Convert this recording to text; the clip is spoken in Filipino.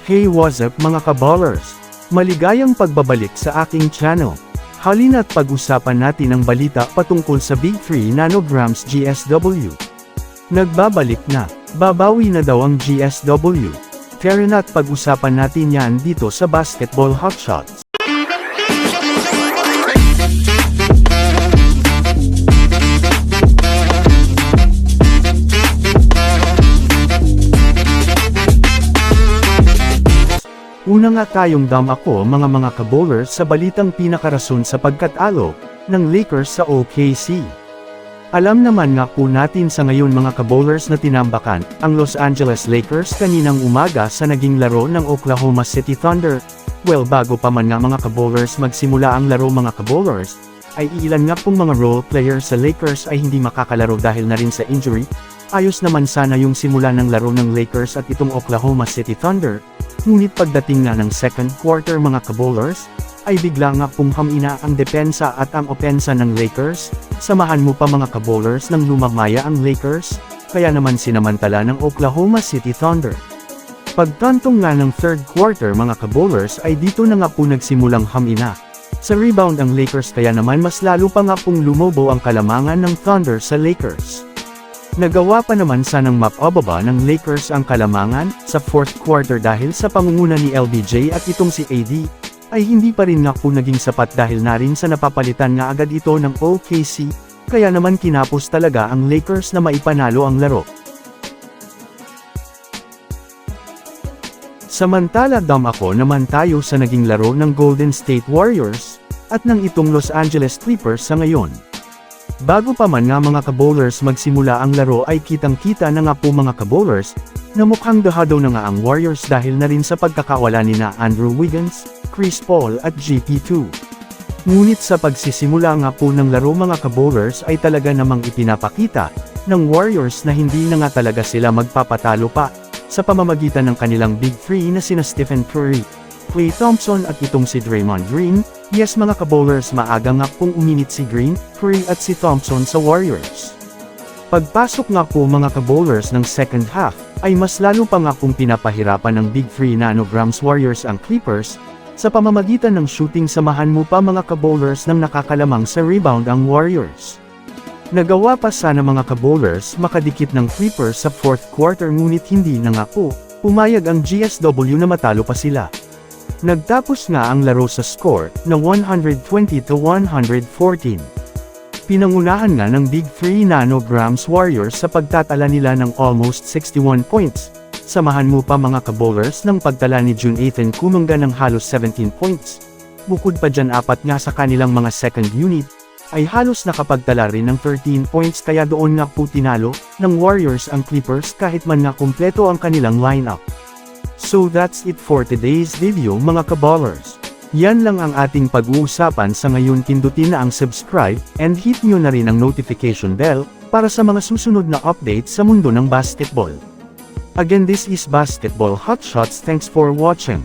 Hey, what's up mga kaballers? Maligayang pagbabalik sa aking channel. Halina't pag-usapan natin ang balita patungkol sa Big 3 nanograms GSW. Nagbabalik na, babawi na daw ang GSW. Tara na't pag-usapan natin yan dito sa Basketball Hotshots. Una nga tayong ako mga kabowlers sa balitang pinakarason sa pagkatalo ng Lakers sa OKC. Alam naman nga po natin sa ngayon mga kabowlers na tinambakan ang Los Angeles Lakers kaninang umaga sa naging laro ng Oklahoma City Thunder. Well, bago pa man nga mga kabowlers magsimula ang laro mga kabowlers, ay ilan nga pong mga role players sa Lakers ay hindi makakalaro dahil na rin sa injury. Ayos naman sana yung simula ng laro ng Lakers at itong Oklahoma City Thunder. Ngunit pagdating nga ng second quarter mga kabowlers, ay bigla nga pong hamina ang depensa at ang opensa ng Lakers. Samahan mo pa mga kabowlers nang lumamaya ang Lakers, kaya naman sinamantala ng Oklahoma City Thunder. Pagtantong nga ng third quarter mga kabowlers ay dito na nga po nagsimulang hamina. Sa rebound ang Lakers kaya naman mas lalo pa nga pong lumobo ang kalamangan ng Thunder sa Lakers. Nagawa pa naman sanang mapababa ng Lakers ang kalamangan sa fourth quarter dahil sa pangunguna ni LBJ at itong si AD, ay hindi pa rin nga po naging sapat dahil na rin sa napapalitan nga agad ito ng OKC, kaya naman kinapos talaga ang Lakers na maipanalo ang laro. Samantala ako naman tayo sa naging laro ng Golden State Warriors, at ng itong Los Angeles Clippers sa ngayon. Bago pa man nga mga kabowlers magsimula ang laro ay kitang-kita na nga po mga kabowlers, na mukhang dahado na nga ang Warriors dahil na rin sa pagkakawala ni na Andrew Wiggins, Chris Paul at GP2. Ngunit sa pagsisimula nga po ng laro mga kabowlers ay talaga namang ipinapakita ng Warriors na hindi na nga talaga sila magpapatalo pa, sa pamamagitan ng kanilang Big 3 na sina Stephen Curry, Klay Thompson at itong si Draymond Green. Yes mga kabowlers, maaga nga pong uminit si Green, Curry at si Thompson sa Warriors. Pagpasok nga po mga kabowlers ng second half, ay mas lalo pa nga pong pinapahirapan ng Big 3 nanograms Warriors ang Clippers, sa pamamagitan ng shooting. Samahan mo pa mga kabowlers ng nakakalamang sa rebound ang Warriors. Nagawa pa sana mga kabowlers makadikit ng Clippers sa fourth quarter ngunit hindi na nga po, pumayag ang GSW na matalo pa sila. Nagtapos nga ang laro sa score na 120-114. Pinangunahan nga ng Big 3 nanograms Warriors sa pagtatala nila ng almost 61 points. Samahan mo pa mga kabowlers ng pagtala ni Jonathan Kuminga ng halos 17 points. Bukod pa dyan apat nga sa kanilang mga second unit, ay halos nakapagtala rin ng 13 points kaya doon nga po tinalo ng Warriors ang Clippers kahit man nga kumpleto ang kanilang lineup. So that's it for today's video mga kaballers. Yan lang ang ating pag-uusapan sa ngayon. Pindutin na ang subscribe and hit nyo na rin ang notification bell para sa mga susunod na updates sa mundo ng basketball. Again, this is Basketball Hotshots. Thanks for watching.